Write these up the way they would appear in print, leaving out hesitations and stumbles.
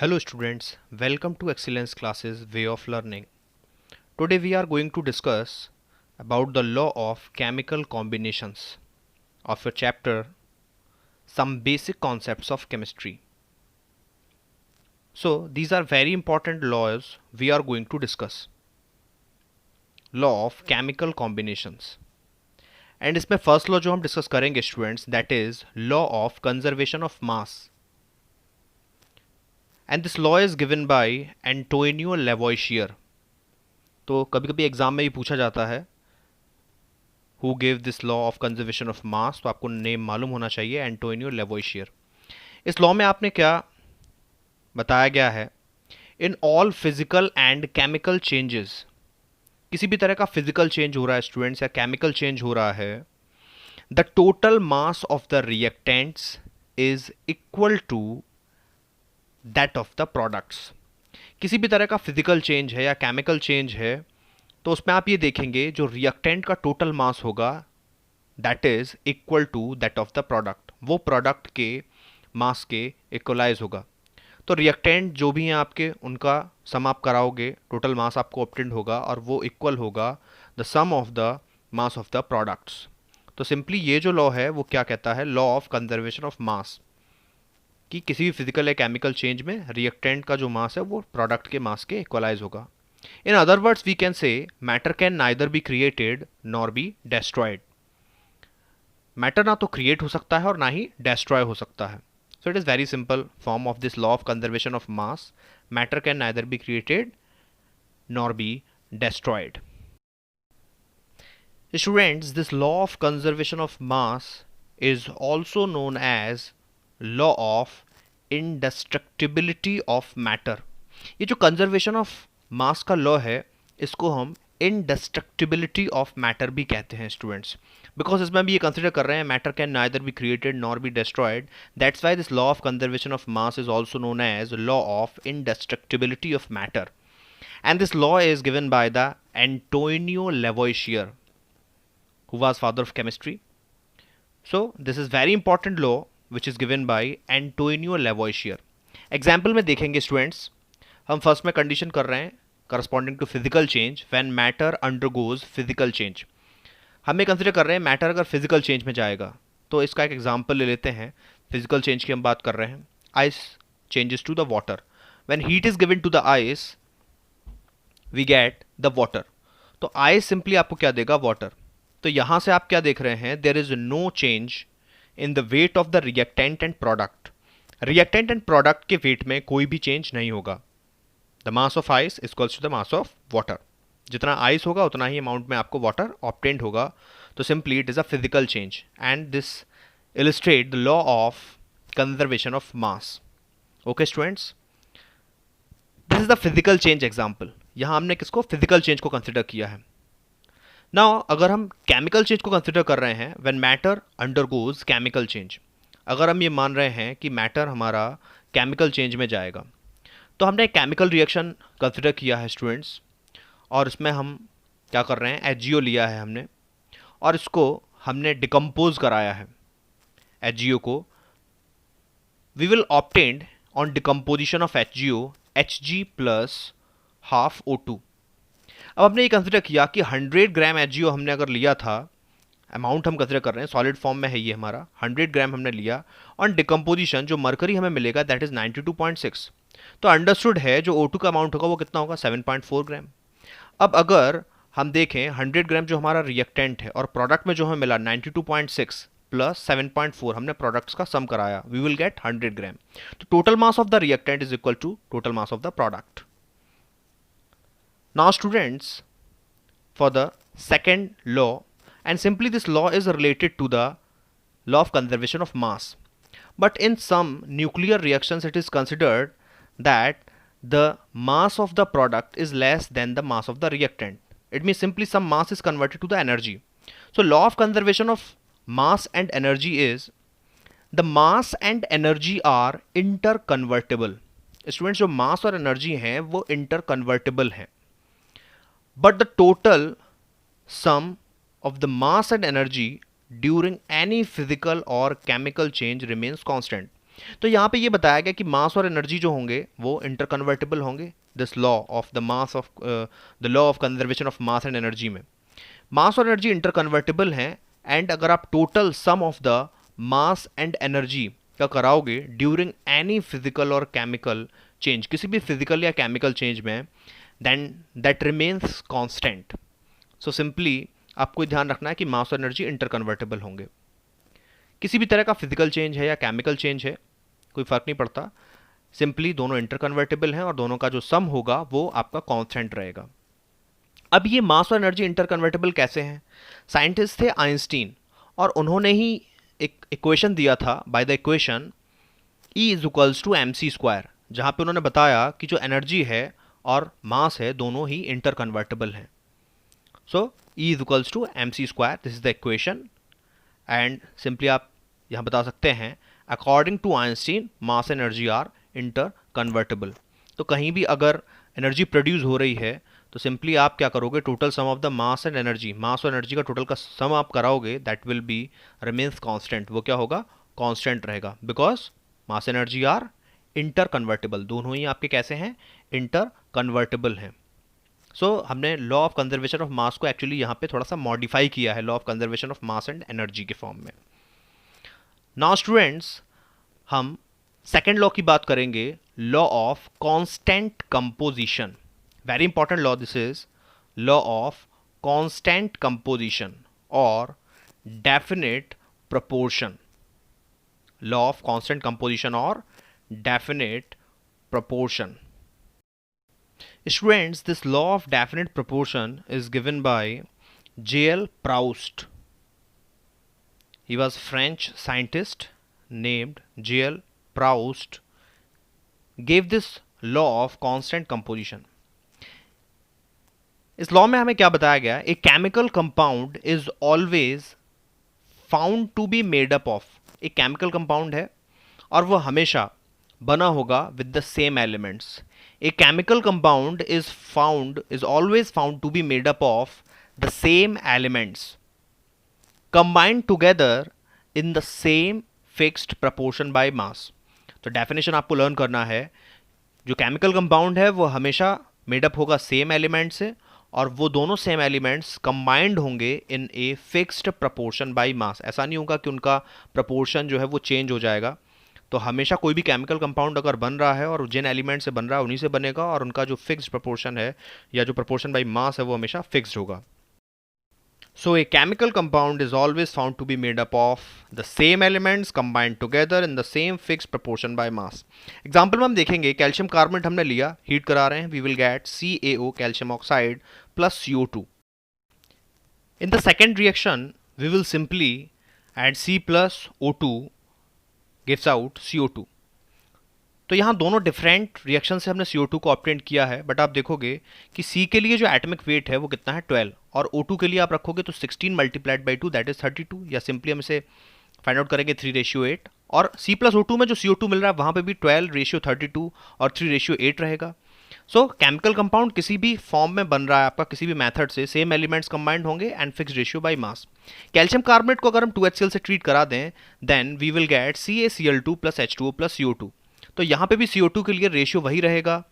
Hello students, welcome to Excellence Classes Way of Learning. Today we are going to discuss about the law of chemical combinations of your chapter Some Basic Concepts of Chemistry. So these are very important laws we are going to discuss. Law of chemical combinations. And इसमें first law जो हम discuss करेंगे students that is law of conservation of mass and this law is given by Antonio Lavoisier. तो कभी कभी exam में ये पूछा जाता है who gave this law of conservation of mass, तो आपको नेम मालूम होना चाहिए, एंटोनियो लेवोइशियर. इस लॉ में आपने क्या बताया गया है, in all physical and chemical changes, किसी भी तरह का फिजिकल चेंज हो रहा है स्टूडेंट्स या केमिकल चेंज हो रहा है, the total mass of the reactants is equal to that of the products. किसी भी तरह का फिजिकल चेंज है या केमिकल चेंज है तो उसमें आप ये देखेंगे जो रिएक्टेंट का टोटल मास होगा that is equal to that of the product, वो प्रोडक्ट के मास के इक्वलाइज होगा. तो रिएक्टेंट जो भी हैं आपके उनका सम आप कराओगे, टोटल मास आपको ऑब्टेंड होगा और वो इक्वल होगा the sum of the mass of the products. तो सिंपली ये जो लॉ है वो क्या कहता है, law of conservation of mass, कि किसी भी फिजिकल या केमिकल चेंज में रिएक्टेंट का जो मास है वो प्रोडक्ट के मास के इक्वलाइज होगा. In other words we can say matter can neither be created nor be destroyed. Matter ना तो क्रिएट हो सकता है और ना ही डेस्ट्रॉय हो सकता है. So it is very simple form of this law of conservation of mass, matter can neither be created nor be destroyed. Students, this law of conservation of mass is also known as law of indestructibility of matter. ये जो conservation of मास का law है इसको हम indestructibility of matter भी कहते हैं students, because इसमें भी ये कंसिडर कर रहे हैं matter can neither be created nor be destroyed. That's why this law of conservation of mass is also known as law of indestructibility of matter. And this law is given by the Antonio Lavoisier, who was father of chemistry. So this is very important law which is given by Antonio Lavoisier. Example में देखेंगे students, हम first में condition कर रहे हैं corresponding to physical change when matter undergoes physical change. हमें consider कर रहे हैं मैटर अगर फिजिकल चेंज में जाएगा, तो इसका एक एग्जाम्पल ले लेते हैं. फिजिकल चेंज की हम बात कर रहे हैं, ice changes to the water. When heat is given to the ice we get the water. तो आइस सिंपली आपको क्या देगा, वाटर. तो यहां से आप क्या देख रहे हैं, there is no change in the weight of the reactant and product. Reactant and product के वेट में कोई भी चेंज नहीं होगा. The mass of ice equals to the mass of water. जितना आइस होगा उतना ही अमाउंट में आपको वाटर ऑब्टेंड होगा. तो simply it is a physical change and this illustrate the law of conservation of mass. Okay students, this is the physical change example. यहां हमने किसको, फिजिकल चेंज को कंसिडर किया है. नाउ अगर हम केमिकल चेंज को कंसिडर कर रहे हैं, when matter undergoes chemical change, अगर हम ये मान रहे हैं कि मैटर हमारा केमिकल चेंज में जाएगा, तो हमने एक केमिकल रिएक्शन कंसिडर किया है स्टूडेंट्स, और इसमें हम क्या कर रहे हैं, HgO लिया है हमने और इसको हमने डिकम्पोज कराया है. HgO को we will obtain on decomposition of HgO Hg plus half O2. अब हमने ये कंसिडर किया कि 100 ग्राम HgO हमने अगर लिया था, अमाउंट हम कंसिडर कर रहे हैं, सॉलिड फॉर्म में है ये हमारा, 100 ग्राम हमने लिया, ऑन डिकम्पोजिशन जो मरकरी हमें मिलेगा दैट इज 92.6. तो अंडरस्टूड है जो O2 का अमाउंट होगा वो कितना होगा, 7.4 ग्राम. अब अगर हम देखें 100 ग्राम जो हमारा रिएक्टेंट है और प्रोडक्ट में जो हमें मिला 92.6 प्लस 7.4, हमने प्रोडक्ट्स का सम कराया, वी विल गेट 100 ग्राम. तो total mass of the reactant is equal to total mass of the product. Now students, for the second law, and simply this law is related to the law of conservation of mass, but in some nuclear reactions it is considered that the mass of the product is less than the mass of the reactant. It means simply some mass is converted to the energy. So law of conservation of mass and energy is the mass and energy are interconvertible. Students, जो mass और energy हैं वो interconvertible हैं, but the total sum of the mass and energy during any physical or chemical change remains constant. तो यहाँ पे ये बताया गया कि मास और एनर्जी जो होंगे वो इंटरकन्वर्टिबल होंगे, this law of the mass of the law of conservation of mass and energy में मास और एनर्जी इंटरकन्वर्टिबल हैं। एंड अगर आप total sum of the mass and energy का कराओगे during any physical or chemical change, किसी भी फिजिकल या केमिकल चेंज में, then that remains constant. So simply आपको ध्यान रखना है कि मास और एनर्जी इंटरकन्वर्टिबल होंगे। किसी भी तरह का फिजिकल चेंज है या केमिकल चेंज है, कोई फर्क नहीं पड़ता, सिंपली दोनों इंटरकन्वर्टिबल हैं और दोनों का जो सम होगा वो आपका कांस्टेंट रहेगा। अब ये मास और एनर्जी इंटरकन्वर्टिबल कैसे हैं? साइंटिस्ट थे आइंस्टीन और उन्होंने ही एक इक्वेशन दिया था by the equation E is equals to M C square, जहाँ पे उन्होंने बताया कि जो एनर्जी है और मास है दोनों ही इंटरकन्वर्टिबल हैं। So E is equals to M C square, this is the equation. And simply आप यहाँ बता सकते हैं according to Einstein mass and energy are interconvertible. तो कहीं भी अगर एनर्जी प्रोड्यूस हो रही है तो सिंपली आप क्या करोगे, total sum of the mass and energy, mass और एनर्जी का टोटल का सम आप कराओगे, that will be remains constant. वो क्या होगा? कांस्टेंट रहेगा, because mass energy are interconvertible, दोनों ही आपके कैसे हैं? इंटरकन्वर्टिबल हैं। सो हमने law of conservation of mass को एक्चुअली यहाँ पे थोड़ा सा मॉडिफाई किया है law of conservation of mass and energy के फॉर्म में। नाउ स्टूडेंट्स हम सेकेंड लॉ की बात करेंगे, law of constant composition. Very important law this is law of constant composition और definite proportion, law of constant composition or definite proportion. Students, this law of definite proportion is given by J.L. Proust. He was French scientist named J.L. Proust gave this law of constant composition. इस law में हमें क्या बताया गया? A chemical compound is always found to be made up of, एक chemical compound है और वो हमेशा बना होगा with the same elements. A chemical compound is always found to be made up of the same elements combined together in the same fixed proportion by mass. तो definition आपको learn करना है, जो केमिकल कंपाउंड है वो हमेशा made up होगा same element से और वो दोनों सेम एलिमेंट्स कंबाइंड होंगे in a fixed proportion by mass. ऐसा नहीं होगा कि उनका प्रपोर्शन जो है वो चेंज हो जाएगा। तो हमेशा कोई भी केमिकल कंपाउंड अगर बन रहा है और जिन एलिमेंट से बन रहा है उन्हीं से बनेगा और उनका जो फिक्स्ड प्रपोर्शन है या जो प्रपोर्शन बाय मास है वो हमेशा फिक्स्ड होगा। So a chemical compound is always found to be made up of the same elements combined together in the same fixed proportion by mass. Example में हम देखेंगे, कैल्शियम कार्बोनेट हमने लिया, हीट करा रहे हैं, we will get CaO calcium oxide plus CO2. In the second reaction we will simply add C plus O2 gives out CO2. तो यहाँ दोनों डिफरेंट रिएक्शन से हमने CO2 को ऑब्टेन किया है, बट आप देखोगे कि C के लिए जो एटॉमिक वेट है वो कितना है 12 और O2 के लिए आप रखोगे तो 16 मल्टीप्लाइड बाई 2 दैट इज 32, या सिंपली हम इसे फाइंड आउट करेंगे 3:8 और C प्लस O2 में जो CO2 मिल रहा है वहाँ पे भी 12:32 और 3:8 रहेगा। सो केमिकल कंपाउंड किसी भी फॉर्म में बन रहा है आपका किसी भी मेथड से, सेम एलिमेंट्स कंबाइंड होंगे and fixed ratio by mass. Calcium carbonate को अगर हम 2HCl से ट्रीट करा दें then we will get CaCl2 plus H2O plus CO2। तो यहाँ पे भी CO2 के लिए रेशियो वही रहेगा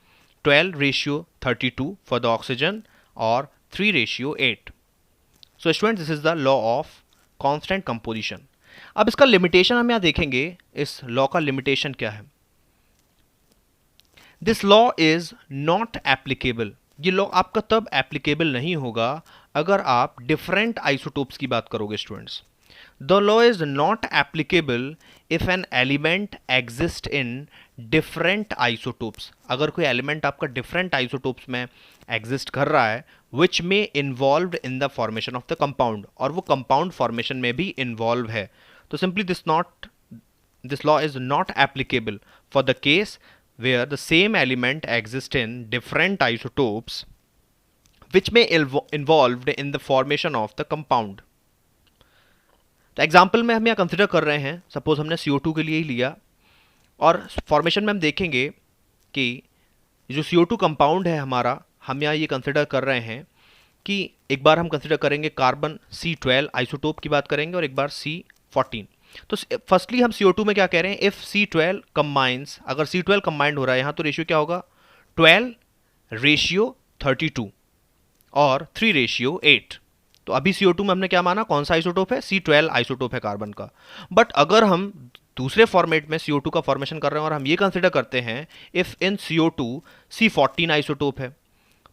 12:32 फॉर द ऑक्सीजन और 3:8। So students this is the law of constant composition. अब इसका लिमिटेशन हम यहाँ देखेंगे, इस लॉ का लिमिटेशन क्या है। This law is not applicable, ये लॉ आपका तब एप्लीकेबल नहीं होगा अगर आप डिफरेंट आइसोटोप्स की बात करोगे students. The law is not applicable if an element exists in different isotopes. अगर कोई एलिमेंट आपका डिफरेंट आइसोटोप्स में एग्जिस्ट कर रहा है which may involved in the formation of the compound, और वो कंपाउंड फॉर्मेशन में भी इन्वॉल्व है, तो simply this law is not applicable for the case where the same element exists in different isotopes which may involved in the formation of the compound. तो example में हम यहाँ कंसिडर कर रहे हैं, सपोज हमने CO2 के लिए ही लिया और फॉर्मेशन में हम देखेंगे कि जो CO2 कंपाउंड है हमारा, हम यहाँ ये कंसिडर कर रहे हैं कि एक बार हम कंसिडर करेंगे कार्बन C12 आइसोटोप की बात करेंगे और एक बार C14। तो फर्स्टली हम CO2 में क्या कह रहे हैं, इफ C12 कंबाइंस, अगर C12 कंबाइंड हो रहा है यहाँ तो रेशियो क्या होगा 12:32 और 3:8। तो अभी CO2 में हमने क्या माना, कौन सा आइसोटोप है, C12 आइसोटोप है कार्बन का। बट अगर हम दूसरे फॉर्मेट में CO2 का फॉर्मेशन कर रहे हैं और हम ये कंसिडर करते हैं if in CO2 C14 isotope है,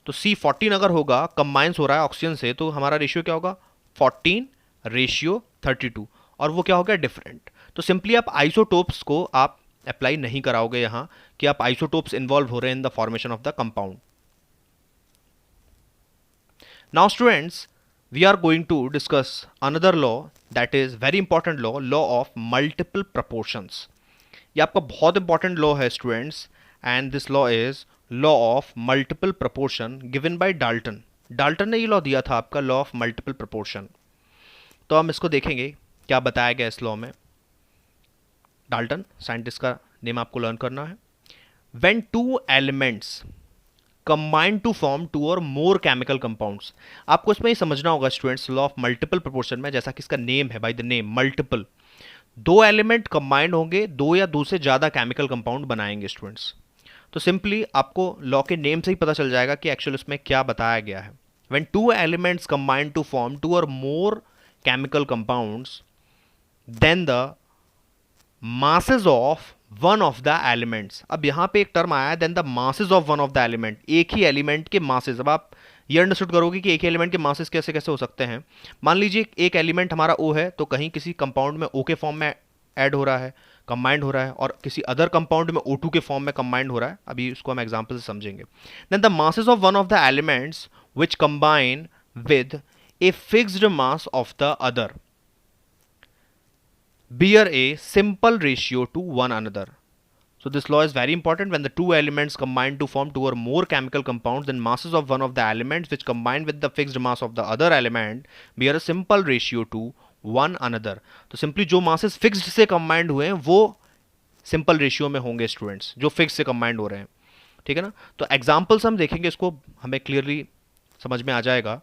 तो C14 अगर होगा कंबाइंस हो रहा है ऑक्सीजन से, तो हमारा रेशियो क्या होगा 14:32 और वो क्या हो गया डिफरेंट। तो सिंपली आप आइसोटोप्स को आप अप्लाई नहीं कराओगे यहां कि आप आइसोटोप्स इन्वॉल्व हो रहे हैं in the formation of the compound. Now students, we are going to discuss another law that is very important law, law of multiple proportions। ये आपका बहुत इंपॉर्टेंट लॉ है students, and this law is law of multiple proportion given by Dalton. Dalton ने ये law दिया था आपका, law of multiple proportion. तो हम इसको देखेंगे क्या बताया गया इस लॉ में। डाल्टन साइंटिस्ट का नेम आपको लर्न करना है। When two elements combine to form two और मोर केमिकल कंपाउंड्स, आपको इसमें ये समझना होगा students, law of multiple proportion में जैसा कि इसका नेम है, बाय द नेम मल्टीपल, दो एलिमेंट कंबाइंड होंगे, दो या दो से ज्यादा केमिकल कंपाउंड बनाएंगे स्टूडेंट्स। तो सिंपली आपको लॉ के नेम से ही पता चल जाएगा कि एक्चुअल उसमें क्या बताया गया है। When two elements combine to form two और more chemical compounds, then the masses of one of the elements. अब यहां पे एक टर्म आया है then the masses of one of the element, एक ही एलिमेंट के masses। अब आप ये अंडरस्टूड करोगे कि एक ही एलिमेंट के masses कैसे कैसे हो सकते हैं। मान लीजिए एक एलिमेंट हमारा O है, तो कहीं किसी कंपाउंड में O के फॉर्म में ऐड हो रहा है, कंबाइंड हो रहा है, और किसी अदर कंपाउंड में O2 के फॉर्म में कंबाइंड हो रहा है। अभी इसको हम एग्जांपल से समझेंगे। Then the masses of one of the elements which combine with a fixed mass of the other bear a simple ratio to one another. So this law is very important. When the two elements combine to form two or more chemical compounds, then masses of one of the elements which combine with the fixed mass of the other element bear a simple ratio to one another. तो simply जो masses fixed से combined हुए हैं वो simple ratio में होंगे students, जो fixed से combined हो रहे हैं। ठीक है ना। तो एग्जाम्पल्स हम देखेंगे, इसको हमें क्लियरली समझ में आ जाएगा।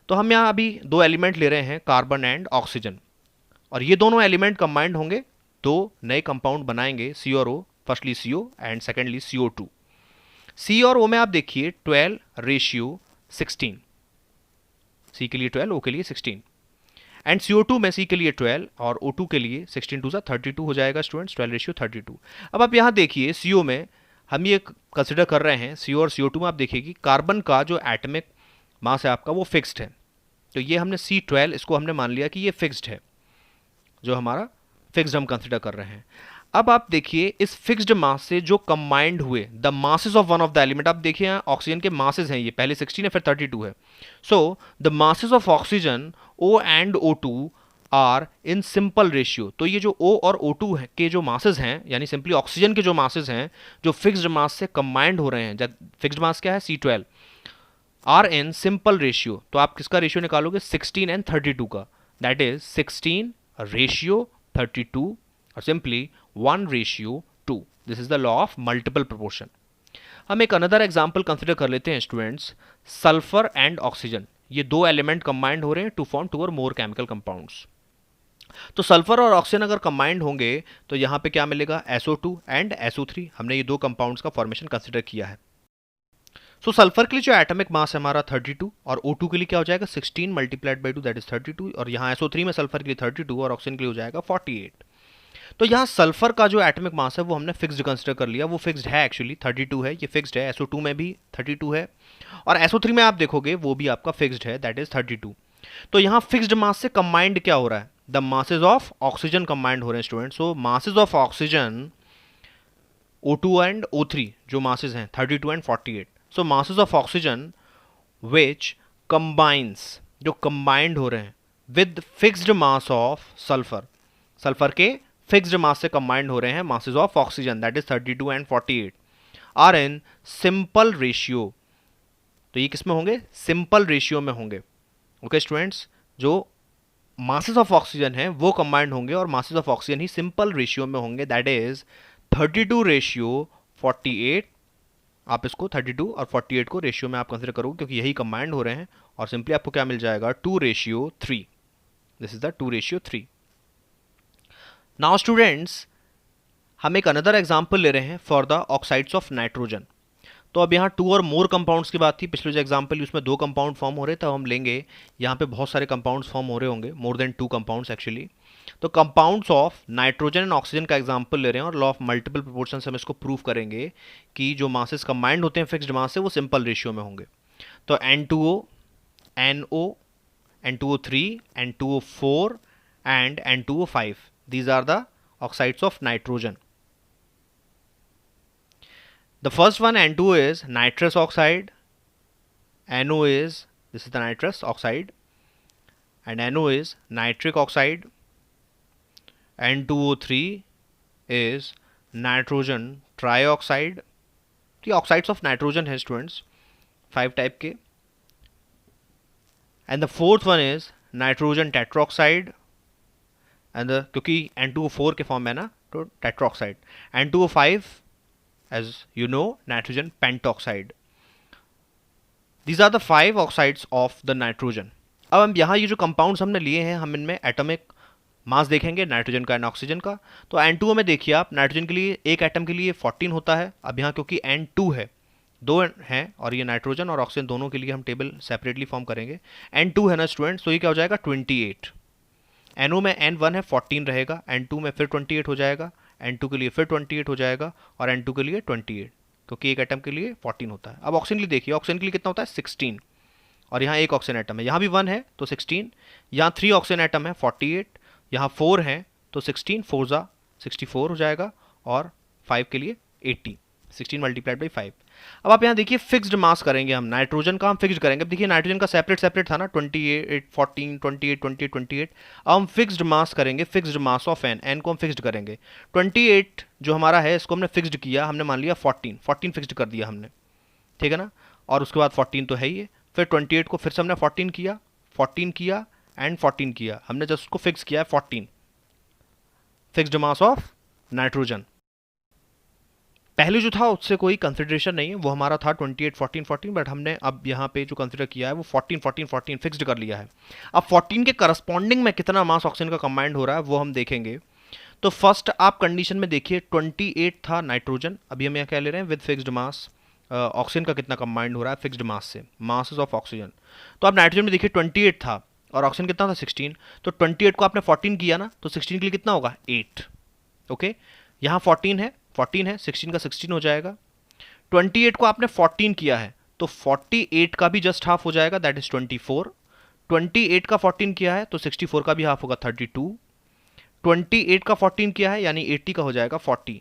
तो हम यहाँ अभी दो एलिमेंट ले रहे हैं, कार्बन एंड ऑक्सीजन, और ये दोनों एलिमेंट कंबाइंड होंगे, दो नए कंपाउंड बनाएंगे C और O, firstly CO and secondly CO2। C और O में आप देखिए 12:16, C के लिए 12, O के लिए 16, एंड CO2 में C के लिए 12 और O2 के लिए 16 2 32 हो जाएगा स्टूडेंट्स, 12:32। अब आप यहाँ देखिए CO में हम ये कंसिडर कर रहे हैं, CO और CO2 में आप देखिए कि कार्बन का जो एटॉमिक मास है आपका वो फिक्स्ड है। तो ये हमने C12 इसको हमने मान लिया कि ये फिक्स्ड है, जो हमारा फिक्स्ड हम कंसिडर कर रहे हैं। अब आप देखिए इस फिक्स्ड मास से जो कंबाइंड हुए, the masses of one of the element, आप देखिए यहाँ ऑक्सीजन के मासेस हैं, ये पहले 16 है फिर 32 है। So the masses of oxygen O and O2 are in simple ratio. तो ये जो O और O2 है के जो मासेस हैं, यानी सिंपली ऑक्सीजन के जो मासेस हैं जो फिक्स्ड मास से कंबाइंड हो रहे हैं, फिक्स्ड मास क्या है C12, are in simple ratio. तो आप किसका रेशियो निकालोगे 16 एंड 32 का, दैट इज 16:32 और simply 1:2। This is the law of multiple proportion. हम एक अनदर एग्जांपल कंसिडर कर लेते हैं स्टूडेंट्स, सल्फर एंड ऑक्सीजन। ये दो एलिमेंट कंबाइंड हो रहे हैं टू फॉर्म टू और मोर केमिकल कंपाउंड्स। तो सल्फर और ऑक्सीजन अगर कंबाइंड होंगे तो यहां पे क्या मिलेगा SO2 एंड SO3। हमने ये दो कंपाउंड्स का फॉर्मेशन कंसिडर किया है। सो सल्फर के लिए जो एटॉमिक मास है हमारा 32 और O2 के लिए क्या हो जाएगा 16 मल्टीप्लाइड बाई 2 दैट इज 32, और यहाँ SO3 में सल्फर के लिए 32 और ऑक्सीजन के लिए हो जाएगा 48। तो यहाँ सल्फर का जो एटॉमिक मास है वो हमने फिक्स्ड कंसिडर कर लिया, वो फिक्स्ड है एक्चुअली 32 है, ये फिक्स्ड है। SO2 में भी 32 है और SO3 में आप देखोगे वो भी आपका फिक्स्ड है, दैट इज 32। तो यहाँ फिक्स्ड मास से कंबाइंड क्या हो रहा है, the masses of oxygen combined हो रहे हैं student. So masses of oxygen O2 and O3 जो मासेज हैं 32 and 48। So masses of oxygen which combines, जो कंबाइंड हो रहे हैं with fixed mass of sulphur, sulphur के फिक्स्ड मास से कंबाइंड हो रहे हैं masses of oxygen, that is 32 and 48, are in simple ratio. तो ये किस में होंगे, सिंपल रेशियो में होंगे। ओके स्टूडेंट्स, जो मासेस ऑफ ऑक्सीजन है वो कंबाइंड होंगे और masses of oxygen he simple ratio में होंगे, दैट इज 32:48। आप इसको 32 और 48 को रेशियो में आप कंसिडर करोगे क्योंकि यही कंबाइंड हो रहे हैं, और सिंपली आपको क्या मिल जाएगा 2:3। This is the 2:3। Now students, हम एक अनदर एग्जाम्पल ले रहे हैं for the oxides of nitrogen. तो अब यहाँ टू और मोर कंपाउंड्स की बात थी, पिछले जो एग्जाम्पल उसमें दो कंपाउंड फॉर्म हो रहे थे, हम लेंगे यहाँ पे बहुत सारे कंपाउंड्स फॉर्म हो रहे होंगे, more than two compounds actually. तो compounds of nitrogen and oxygen का एग्जाम्पल ले रहे हैं और लॉ ऑफ मल्टीपल प्रोपोर्शन से हम इसको प्रूव करेंगे कि जो मासेस कंबाइंड होते हैं फिक्स्ड मास से वो सिंपल रेशियो में होंगे। तो N2O, NO, N2O3, N2O4 and N2O5, these are the oxides of nitrogen. The first one, N2O, is nitrous oxide, NO is, this is the nitrous oxide, and NO is nitric oxide, N2O3 is nitrogen trioxide. The oxides of nitrogen है students 5 type के, and the fourth one is nitrogen tetroxide, and the क्योंकि N2O4 के form में ना तो tetroxide, N2O5 as you know nitrogen pentoxide. These are the 5 oxides of the nitrogen. अब हम यहाँ ये जो कंपाउंड्स हमने लिए हैं हम इनमें एटॉमिक मास देखेंगे नाइट्रोजन का एंड ऑक्सीजन का। तो N2O में देखिए आप, नाइट्रोजन के लिए एक एटम के लिए 14 होता है। अब यहाँ क्योंकि N2 है, दो हैं और ये नाइट्रोजन और ऑक्सीजन दोनों के लिए हम टेबल सेपरेटली फॉर्म करेंगे। N2 है ना स्टूडेंट्स, तो ये क्या हो जाएगा 28। NO में N1 है 14 रहेगा, N2 में फिर 28 हो जाएगा, N2 के लिए फिर 28 हो जाएगा और N2 के लिए 28, क्योंकि एक एटम के लिए 14 होता है। अब ऑक्सीजन के लिए देखिए, ऑक्सीजन के लिए कितना होता है 16, और यहाँ एक ऑक्सीजन एटम है, यहाँ भी 1 है तो 16, यहाँ 3 ऑक्सीजन एटम है 48, यहाँ 4 है तो 16 4 जा 64 हो जाएगा और 5 के लिए 80, 16 मल्टीप्लाइड बाई 5। अब आप यहाँ देखिए फिक्स्ड मास करेंगे हम, नाइट्रोजन का हम फिक्स्ड करेंगे। अब देखिए नाइट्रोजन का सेपरेट था ना 28 14 28 28 28। अब हम फिक्स्ड मास करेंगे, फिक्स्ड मास ऑफ एन को हम फिक्स्ड करेंगे। 28 जो हमारा है इसको हमने फिक्स्ड किया, हमने मान लिया 14 फिक्स्ड कर दिया हमने, ठीक है ना। और उसके बाद 14 तो है ही है, फिर 28 को फिर से हमने 14 किया एंड 14 किया, हमने जस्ट उसको फिक्स किया है 14, फिक्स्ड मास ऑफ नाइट्रोजन। पहले जो था उससे कोई कंसिडरेशन नहीं है, वो हमारा था 28 14 14, बट हमने अब यहाँ पे जो कंसिडर किया है वो 14 14 14 फिक्स्ड कर लिया है। अब 14 के करस्पॉन्डिंग में कितना मास ऑक्सीजन का कंबाइंड हो रहा है वो हम देखेंगे। तो फर्स्ट आप कंडीशन में देखिए 28 था नाइट्रोजन, अभी हम यहाँ क्या ले रहे हैं विद फिक्स्ड मास, ऑक्सीजन का कितना कंबाइंड हो रहा है फिक्स्ड मास से, मासेस ऑफ ऑक्सीजन। तो आप नाइट्रोजन में देखिए 28 था और ऑक्सीजन कितना था 16, तो 28 को आपने 14 किया ना तो 16 के लिए कितना होगा 8, ओके। यहाँ 14 है 16 का 16 हो जाएगा। 28 को आपने 14 किया है तो 48 का भी जस्ट हाफ हो जाएगा, दैट इज 24। 28 का 14 किया है तो 64 का भी हाफ होगा 32। 28 का 14 किया है यानी 80 का हो जाएगा 40।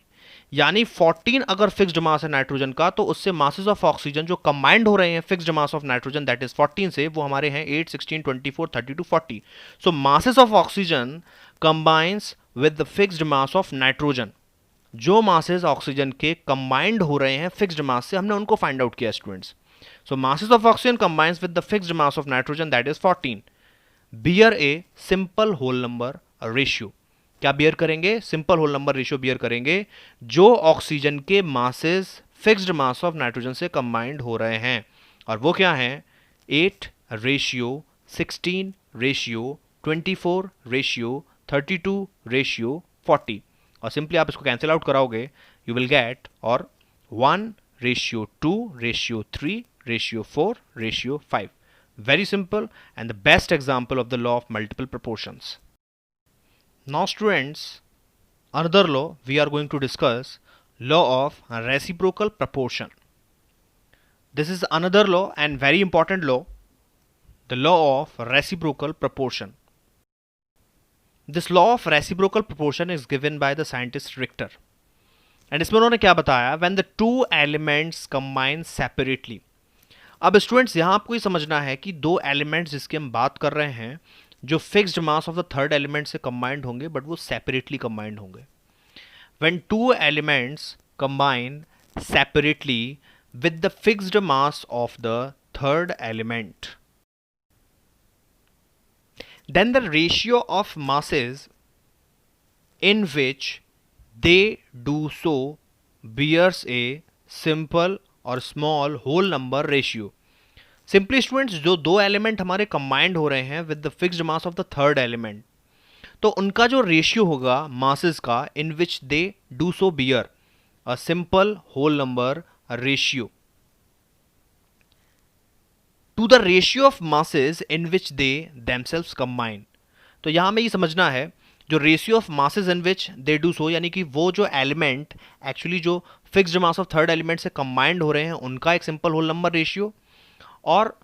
यानी 14 अगर फिक्स्ड मास है नाइट्रोजन का तो उससे मासेस ऑफ ऑक्सीजन जो कंबाइंड हो रहे हैं fixed mass of nitrogen that is 14 से, वो हमारे हैं 8 16 24 32 40। So masses of oxygen combines with the fixed mass of nitrogen. जो मासेस ऑक्सीजन के कंबाइंड हो रहे हैं फिक्स्ड मास से, हमने उनको फाइंड आउट किया students. So masses of oxygen combines with the fixed mass of nitrogen that is 14, bear a simple whole number ratio. क्या बियर करेंगे? Simple whole number ratio bear करेंगे जो ऑक्सीजन के masses fixed mass of nitrogen से combined हो रहे हैं, और वो क्या है 8 रेशियो 16 रेशियो 24 रेशियो 32 रेशियो 40। और सिंपली आप इसको कैंसिल आउट कराओगे यू विल गेट और 1 ratio 2 ratio 3 ratio 4 ratio 5। Very simple and the best example of the law of multiple proportions. Now students, another law we are going to discuss, law of reciprocal proportion. This is another law and very important law, the law of reciprocal proportion. This law of reciprocal proportion is given by the scientist Richter. And इसमें उन्होंने क्या बताया, when the two elements combine separately. अब students यहाँ आपको ये समझना है कि दो एलिमेंट्स जिसकी हम बात कर रहे हैं जो fixed mass of the third element से कंबाइंड होंगे बट वो सेपरेटली कंबाइंड होंगे। When two elements combine separately with the fixed mass of the third element, then the ratio of masses in which they do so bears a simple और small whole number ratio. Simply students जो दो element हमारे combined हो रहे हैं with the fixed mass of the third element, तो उनका जो रेशियो होगा मासेस का in which they do so bear a simple whole number ratio to the ratio of masses in which they themselves combine. तो यहां में ये समझना है जो ratio of masses in which they do so, यानी कि वो जो एलिमेंट एक्चुअली जो fixed mass of third element से कंबाइंड हो रहे हैं उनका एक सिंपल होल नंबर रेशियो, और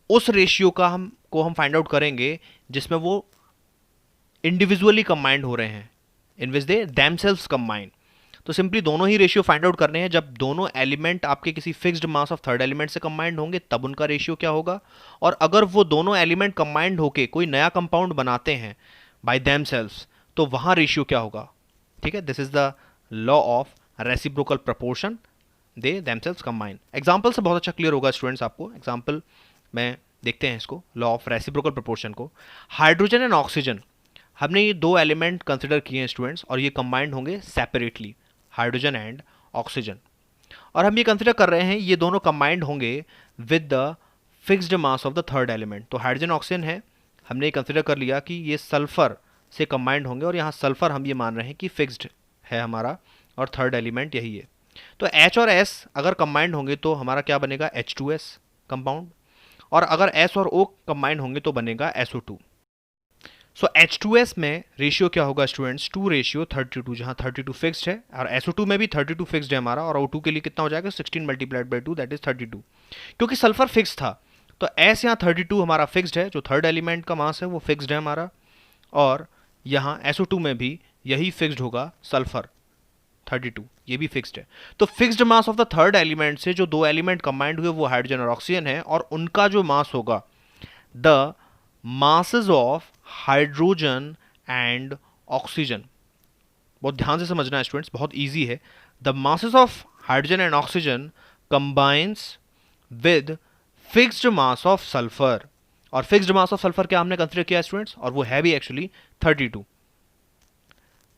उस रेशियो का हम फाइंड आउट करेंगे जिसमें वो इंडिविजुअली कंबाइंड हो रहे हैं इन विच दे देमसेल्व्स कंबाइन। तो सिंपली दोनों ही रेशियो फाइंड आउट करने हैं। जब दोनों एलिमेंट आपके किसी fixed mass of third element से कंबाइंड होंगे तब उनका रेशियो क्या होगा, और अगर वो दोनों एलिमेंट कंबाइंड होके कोई नया कंपाउंड बनाते हैं बाय देमसेल्व्स तो वहां रेशियो क्या होगा। ठीक है, this is the law of reciprocal proportion, they themselves combine. Example से बहुत अच्छा क्लियर होगा स्टूडेंट्स आपको। एग्जांपल में देखते हैं इसको, लॉ ऑफ रेसिप्रोकल प्रपोर्शन को। हाइड्रोजन एंड ऑक्सीजन, हमने ये दो एलिमेंट कंसिडर किए हैं स्टूडेंट्स, और ये कंबाइंड होंगे सेपरेटली, हाइड्रोजन एंड ऑक्सीजन। और हम ये कंसिडर कर रहे हैं ये दोनों कंबाइंड होंगे with the fixed mass of the third element. तो हाइड्रोजन ऑक्सीजन है, हमने ये कंसिडर कर लिया कि ये सल्फर से कंबाइंड होंगे, और यहाँ सल्फर हम ये मान रहे हैं कि फिक्स्ड है हमारा, और थर्ड एलिमेंट यही है। तो H और S अगर कंबाइंड होंगे तो हमारा क्या बनेगा, H2S कंपाउंड, और अगर S और O कंबाइंड होंगे तो बनेगा SO2। सो H2S में रेशियो क्या होगा स्टूडेंट्स, 2:32, जहां 32 फिक्स्ड है, और SO2 में भी 32 फिक्स्ड है हमारा, और O2 के लिए कितना हो जाएगा 16 मल्टीप्लाइड बाई 2 दैट इज 32। क्योंकि सल्फर फिक्स था तो S यहाँ 32 हमारा फिक्स्ड है, जो थर्ड एलिमेंट का मास है वो फिक्स्ड है हमारा, और यहाँ SO2 में भी यही फिक्स्ड होगा, सल्फर 32 ये भी फिक्स्ड है। तो fixed mass of the third element से जो दो एलिमेंट कंबाइंड हुए वो हाइड्रोजन और ऑक्सीजन है, और उनका जो मास होगा the masses of hydrogen and oxygen, बहुत ध्यान से समझना है स्टूडेंट्स, बहुत इजी है। The masses of hydrogen and oxygen combines with fixed mass of sulfur, और फिक्स्ड मास ऑफ सल्फर क्या हमने कंसिडर किया स्टूडेंट्स, और वो है भी actually 32।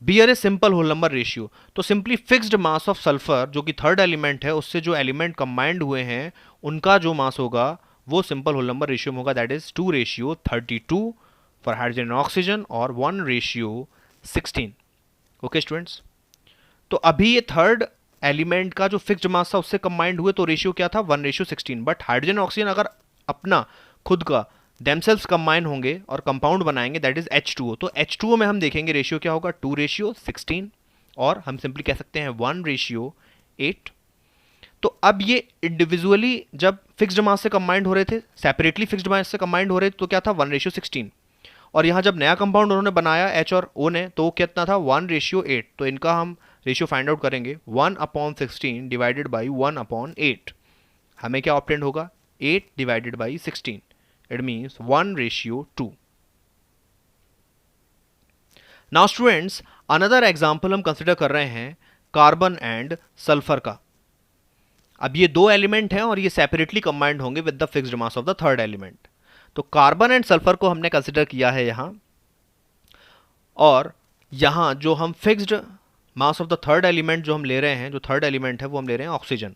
Bear a simple whole number ratio, तो simply fixed mass of sulphur जो कि थर्ड एलिमेंट है उससे जो एलिमेंट कंबाइंड हुए हैं उनका जो मास होगा वो सिंपल होल नंबर रेशियो में होगा, that is 2:32 for hydrogen and oxygen, और 1:16। ओके स्टूडेंट्स, तो अभी ये थर्ड एलिमेंट का जो फिक्स्ड मास था उससे कंबाइंड हुए तो रेशियो क्या था, 1:16। बट हाइड्रोजन ऑक्सीजन अगर अपना खुद का देमसेल्व्स कंबाइन होंगे और कंपाउंड बनाएंगे दैट इज H2O, तो H2O में हम देखेंगे रेशियो क्या होगा, 2:16, और हम सिंपली कह सकते हैं 1:8। तो अब ये इंडिविजुअली जब फिक्स्ड मास से कंबाइंड हो रहे थे, सेपरेटली फिक्स्ड मास से कंबाइंड हो रहे थे तो क्या था 1:16, और यहाँ जब नया कंपाउंड उन्होंने बनाया H और O ने तो कितना था 1:8। तो इनका हम रेशियो फाइंड आउट करेंगे, 1/16 डिवाइडेड बाई 1/8, हमें क्या ऑब्टेंड होगा 8 divided by 16, it means 1:2। Now students another example हम कंसिडर कर रहे हैं कार्बन एंड सल्फर का। अब ये दो एलिमेंट हैं और ये सेपरेटली कंबाइंड होंगे with the fixed mass of the third element. तो कार्बन एंड सल्फर को हमने कंसिडर किया है यहां, और यहां जो हम fixed mass of the third element जो हम ले रहे हैं, जो थर्ड एलिमेंट है वो हम ले रहे हैं ऑक्सीजन।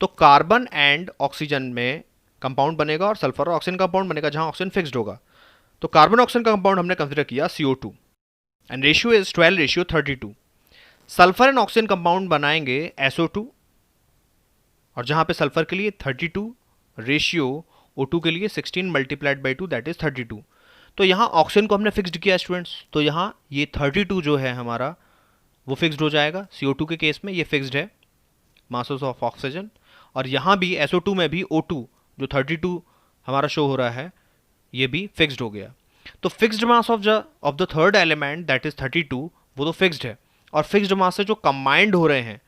तो कार्बन एंड ऑक्सीजन में कंपाउंड बनेगा और सल्फर और ऑक्सीजन कंपाउंड बनेगा जहां ऑक्सीजन फिक्स्ड होगा। तो कार्बन ऑक्सीजन का कंपाउंड हमने कंसिडर किया CO2 and ratio is 12:32। Sulphur and oxygen compound बनाएंगे SO2, और जहां पे सल्फर के लिए 32 रेशियो O2 के लिए 16 मल्टीप्लाइड बाई 2 दैट इज 32। तो यहाँ ऑक्सीजन को हमने फिक्स्ड किया स्टूडेंट्स, तो यहाँ ये 32 जो है हमारा वो फिक्स्ड हो जाएगा। CO2 के केस में ये फिक्स्ड है मासेस ऑफ ऑक्सीजन, और यहाँ भी SO2 में भी O2 जो 32 हमारा शो हो रहा है ये भी फिक्स्ड हो गया। तो fixed mass of the third element that is 32 वो तो फिक्स्ड है, और फिक्स्ड मास से जो कंबाइंड हो रहे हैं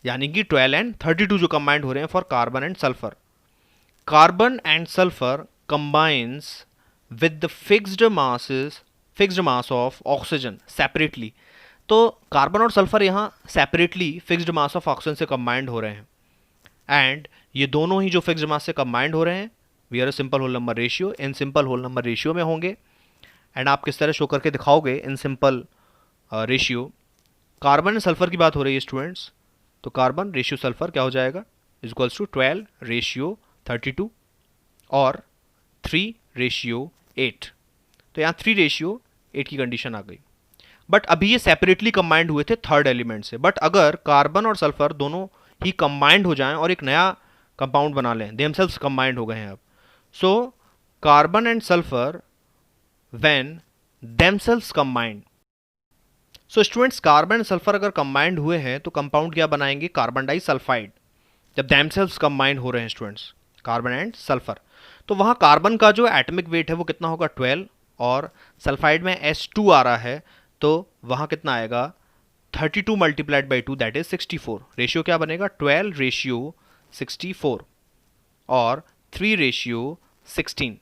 यानी कि 12 एंड 32 जो कंबाइंड हो रहे हैं for carbon and sulphur. Carbon and sulphur combines with the fixed mass of oxygen separately. तो कार्बन और सल्फर यहाँ separately fixed mass of oxygen से कंबाइंड हो रहे हैं, एंड ये दोनों ही जो फिक्स्ड मास से कंबाइंड हो रहे हैं we are a simple whole number ratio, in simple whole number ratio में होंगे। एंड आप किस तरह शो करके दिखाओगे in simple ratio. Carbon and sulphur की बात हो रही है स्टूडेंट्स, तो कार्बन रेशियो सल्फर क्या हो जाएगा इज इक्वल्स टू 12:32 और 3:8। तो यहाँ 3 रेशियो 8 की कंडीशन आ गई। बट अभी ये सेपरेटली कंबाइंड हुए थे थर्ड एलिमेंट से। बट अगर कार्बन और सल्फर दोनों ही कंबाइंड हो जाएं और एक नया कंपाउंड बना लें, देमसेल्व्स कंबाइंड हो गए हैं अब, so carbon and sulphur when themselves combined, so students carbon and sulphur अगर कंबाइंड हुए हैं तो कंपाउंड क्या बनाएंगे, कार्बन डाइसल्फाइड। जब देमसेल्व्स कंबाइंड हो रहे हैं स्टूडेंट्स कार्बन एंड सल्फर, तो वहां कार्बन का जो एटॉमिक वेट है वो कितना होगा 12, और सल्फाइड में S2 आ रहा है तो वहां कितना आएगा 32 multiplied by 2 that is 64। Ratio क्या बनेगा 12:64 और 3:16।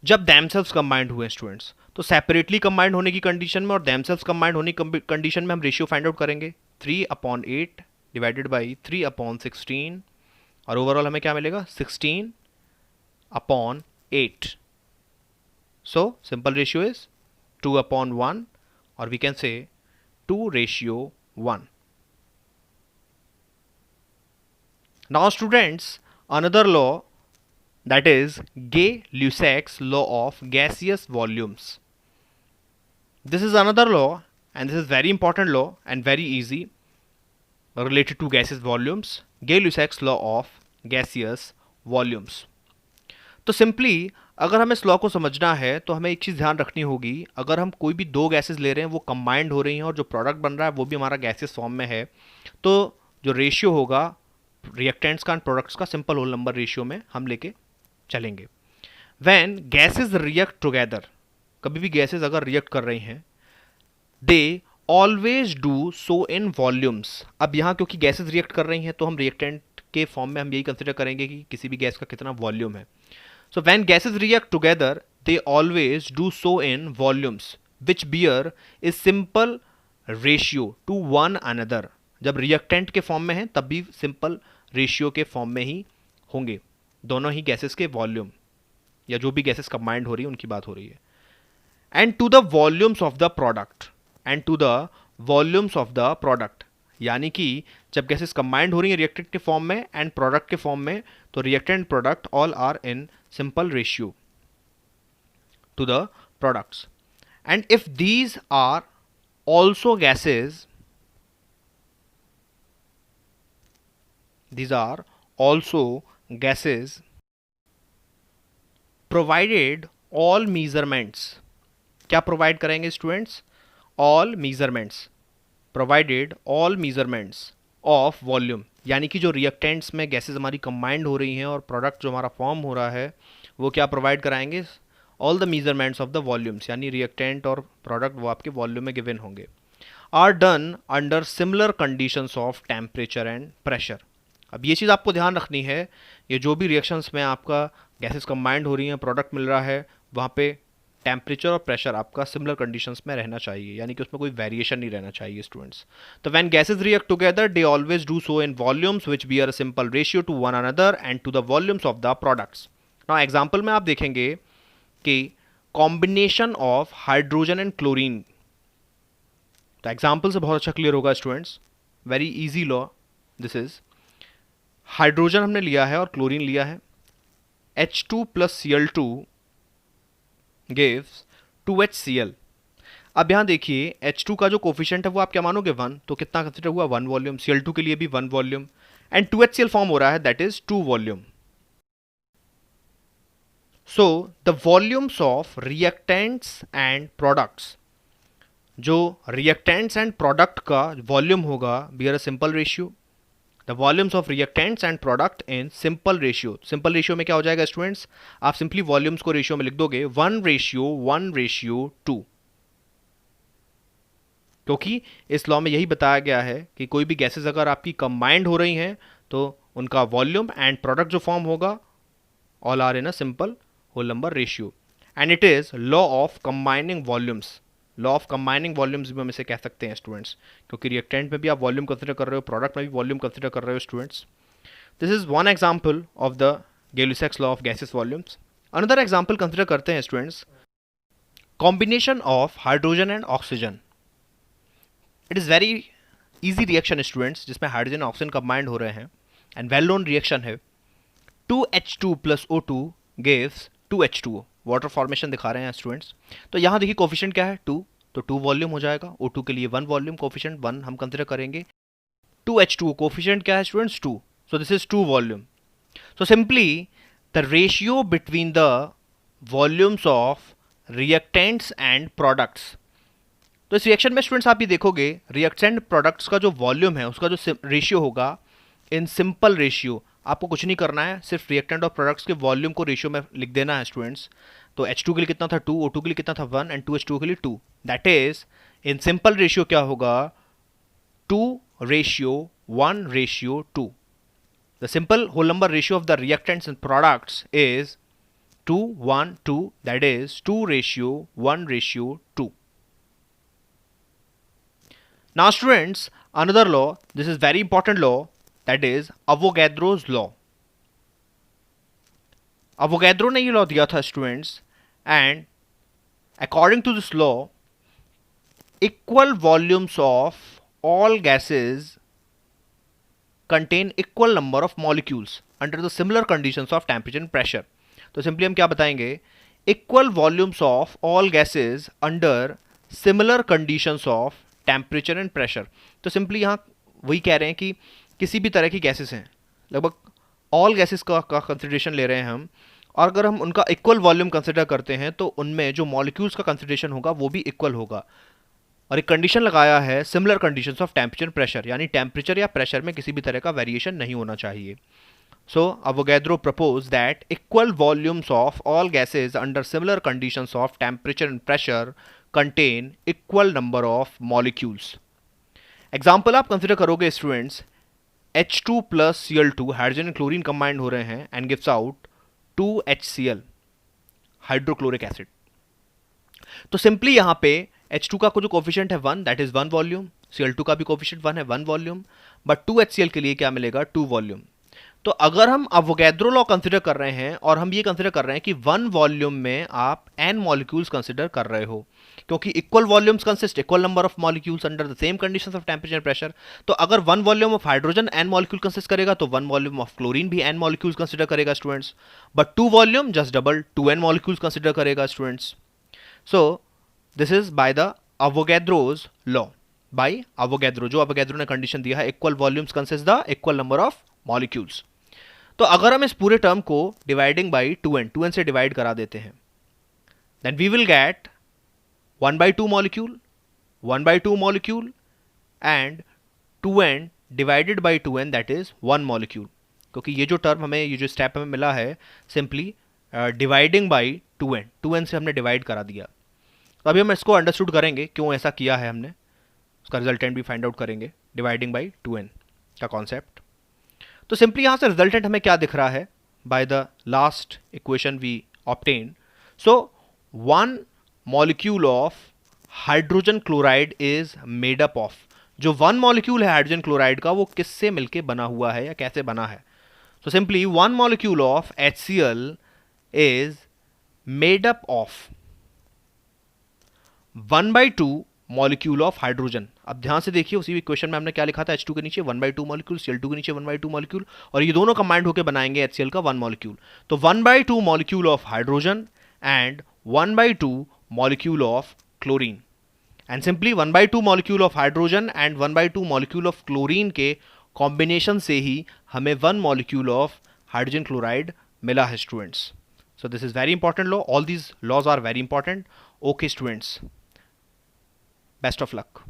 जब देमसेल्व्स कंबाइंड हुए स्टूडेंट्स तो सेपरेटली कंबाइंड होने की कंडीशन में और देमसेल्व्स कंबाइंड होने की कंडीशन में हम रेशियो फाइंड आउट करेंगे 3/8 डिवाइडेड बाई 3/16 और ओवरऑल हमें क्या मिलेगा 16/8। सो सिंपल रेशियो इज 2/1 और वी कैन से 2:1। Now students, another law, that is Gay-Lussac's law of gaseous volumes. This is another law and this is very important law and very easy related to gaseous volumes. Gay-Lussac's law of gaseous volumes. तो simply अगर हमें इस law को समझना है तो हमें एक चीज़ ध्यान रखनी होगी, अगर हम कोई भी दो गैसेस ले रहे हैं वो कंबाइंड हो रही हैं और जो प्रोडक्ट बन रहा है वो भी हमारा गैसेस फॉर्म में है, तो जो रेशियो होगा रिएक्टेंट्स का एंड प्रोडक्ट्स का सिंपल होल नंबर रेशियो में हम लेके चलेंगे। व्हेन गैसेस रिएक्ट टुगेदर, कभी भी गैसेस अगर रिएक्ट कर रही हैं, दे always do so in volumes. अब यहाँ क्योंकि गैसेस रिएक्ट कर रही हैं तो हम रिएक्टेंट के फॉर्म में हम यही कंसिडर करेंगे कि किसी भी गैस का कितना वॉल्यूम है। So when gases react together they always do so in volumes which bear is simple ratio to one another. जब रिएक्टेंट के फॉर्म में है तब भी सिंपल रेशियो के फॉर्म में ही होंगे दोनों ही गैसेस के वॉल्यूम, या जो भी गैसेस कंबाइंड हो रही है उनकी बात हो रही है। And to the volumes of the product, and to the volumes of the product, यानी कि जब गैसेस कंबाइंड हो रही है रिएक्टेंट के फॉर्म में एंड प्रोडक्ट के फॉर्म में, तो reactant product all are in simple ratio to the products. And if these are also gases, these are also gases provided all measurements, क्या प्रोवाइड करेंगे students, all measurements, provided all measurements of volume, यानी कि जो reactants में gases हमारी combined हो रही हैं और प्रोडक्ट जो हमारा फॉर्म हो रहा है वो क्या प्रोवाइड कराएंगे, all the measurements of the volumes, यानी रिएक्टेंट और प्रोडक्ट वो आपके वॉल्यूम में गिवन होंगे, are done under similar conditions of temperature and pressure. अब ये चीज़ आपको ध्यान रखनी है, ये जो भी रिएक्शंस में आपका गैसेस कंबाइंड हो रही हैं प्रोडक्ट मिल रहा है वहाँ पे टेम्परेचर और प्रेशर आपका सिमिलर कंडीशंस में रहना चाहिए, यानी कि उसमें कोई वेरिएशन नहीं रहना चाहिए स्टूडेंट्स। तो when gases react together they always do so in volumes which bear a simple ratio to one another and to the volumes of the products. Now example में आप देखेंगे कि combination of hydrogen and chlorine, तो example से बहुत अच्छा clear होगा students, very easy law this is. Hydrogen हमने लिया है और क्लोरीन लिया है, H2 plus Cl2 gives 2HCl। अब यहाँ देखिए H2 का जो कोफिशिएंट है वो आप क्या मानोगे 1, तो कितना कंसिडर हुआ 1 वॉल्यूम, Cl2 के लिए भी 1 वॉल्यूम, एंड 2HCl फॉर्म हो रहा है that is 2 volume. So the volumes of reactants and products, जो रिएक्टेंट्स एंड प्रोडक्ट का वॉल्यूम होगा beer a simple ratio, the volumes of reactants and product in simple ratio. Simple ratio में क्या हो जाएगा स्टूडेंट्स, आप सिंपली वॉल्यूम्स को ratio में लिख दोगे 1:1:2, क्योंकि इस लॉ में यही बताया गया है कि कोई भी गैसेस अगर आपकी कंबाइंड हो रही हैं तो उनका वॉल्यूम एंड प्रोडक्ट जो फॉर्म होगा all are in a simple whole number ratio, and it is law of combining volumes. Law of combining volumes भी हम इसे कह सकते हैं स्टूडेंट्स, क्योंकि रिएक्टेंट में भी आप वॉल्यूम कंसिडर कर रहे हो, प्रोडक्ट में भी वॉल्यूम कंसिडर कर रहे हो students. This is one example of the Gay-Lussac's law of gases volumes. Another example consider करते हैं students, combination of hydrogen and oxygen. It is very easy reaction students जिसमें हाइड्रोजन ऑक्सीजन कंबाइंड हो रहे हैं and well known reaction है। 2H2 plus O2 gives 2H2O। Water formation दिखा रहे हैं स्टूडेंट्स। तो यहाँ देखिए कोफिशिएंट क्या है 2, तो 2 वॉल्यूम हो जाएगा। O2 के लिए 1 वॉल्यूम, कोफिशिएंट 1 हम कंसिडर करेंगे। 2H2O कोफिशिएंट क्या है students 2, so this is 2 volume. So simply the ratio between the volumes of reactants and products। तो इस रिएक्शन में स्टूडेंट्स आप ये देखोगे रिएक्टेंट प्रोडक्ट्स का जो वॉल्यूम है उसका जो रेशियो होगा इन सिंपल रेशियो, आपको कुछ नहीं करना है, सिर्फ रिएक्टेंट और प्रोडक्ट्स के वॉल्यूम को रेशियो में लिख देना है स्टूडेंट्स। तो H2 के लिए कितना था 2, O2 के लिए कितना था 1 एंड 2H2O के लिए 2। That is in simple ratio क्या होगा 2:1:2। The simple whole number ratio of the reactants and products is 2:1:2, that is 2:1:2. Now students, another law, this is very important law, that is Avogadro's law। Avogadro ने ये law दिया था students, and according to this law equal volumes of all gases contain equal number of molecules under the similar conditions of temperature and pressure। तो simply हम क्या बताएंगे equal volumes of all gases under similar conditions of temperature and pressure। तो simply यहाँ वही कह रहे हैं कि किसी भी तरह की गैसेस हैं, लगभग ऑल गैसेस का कंसिडरेशन ले रहे हैं हम, और अगर हम उनका इक्वल वॉल्यूम कंसिडर करते हैं तो उनमें जो मॉलिक्यूल्स का कंसिडरेशन होगा वो भी इक्वल होगा। और एक कंडीशन लगाया है similar conditions of temperature pressure, यानी टेम्परेचर या प्रेशर में किसी भी तरह का वेरिएशन नहीं होना चाहिए। So Avogadro propose that equal volumes of all gases under similar conditions of temperature and pressure contain equal number of molecules. Example आप कंसिडर करोगे students, H2 plus Cl2 hydrogen and chlorine combined हो रहे हैं and gives out 2HCl hydrochloric acid. तो simply यहाँ पे H2 का जो कोफिशिएंट है 1, दैट इज 1 वॉल्यूम, Cl2 का भी कोफिशिएंट 1 है 1 वॉल्यूम, बट 2HCl के लिए क्या मिलेगा 2 वॉल्यूम। तो अगर हम अवोगैड्रो लॉ कंसिडर कर रहे हैं और हम ये कंसिडर कर रहे हैं कि 1 वॉल्यूम में आप n मॉलिक्यूल्स कंसिडर कर रहे हो, क्योंकि equal volumes consist equal number of molecules under the same conditions of temperature and pressure. तो अगर 1 volume of hydrogen n molecule consist करेगा तो 1 वॉल्यूम ऑफ क्लोरीन भी n मॉलिक्यूल्स कंसिडर करेगा students, but 2 volume just double 2n molecules consider करेगा students. So this is by the Avogadro's law, by Avogadro, जो Avogadro ने condition दिया है equal volumes consist the equal number of molecules. तो अगर हम इस पूरे टर्म को डिवाइडिंग बाई 2n से डिवाइड करा देते हैं, then we will get 1/2 molecule, 1/2 molecule and 2n divided by 2n that is 1 molecule, क्योंकि ये जो टर्म हमें, ये जो स्टेप हमें मिला है सिंपली डिवाइडिंग बाई 2n से हमने डिवाइड करा दिया। तो अभी हम इसको अंडरस्टूड करेंगे क्यों ऐसा किया है हमने, उसका रिजल्टेंट भी फाइंड आउट करेंगे डिवाइडिंग बाई 2n का कॉन्सेप्ट। तो सिंपली यहाँ से रिजल्टेंट हमें क्या दिख रहा है by the last equation we obtain. So 1 molecule of hydrogen chloride is made up of, जो 1 मॉलिक्यूल है हाइड्रोजन क्लोराइड का वो किससे मिलके बना हुआ है या कैसे बना है। So simply 1 molecule of HCl is made up of 1/2 molecule of hydrogen. अब ध्यान से देखिए उसी इक्वेशन में हमने क्या लिखा था, H2 के नीचे 1/2 मॉलिक्यूल, Cl2 के नीचे 1/2 मॉलिक्यूल, और ये दोनों कंबाइंड होकर बनाएंगे HCl का 1 मॉलिक्यूल। तो 1/2 molecule of hydrogen and 1/2 molecule of chlorine, and simply 1/2 molecule of hydrogen and 1/2 molecule of chlorine के कॉम्बिनेशन से ही हमें 1 मॉलिक्यूल ऑफ हाइड्रोजन क्लोराइड मिला है students. So this is very important law, all these laws are very important. Okay students, best of luck।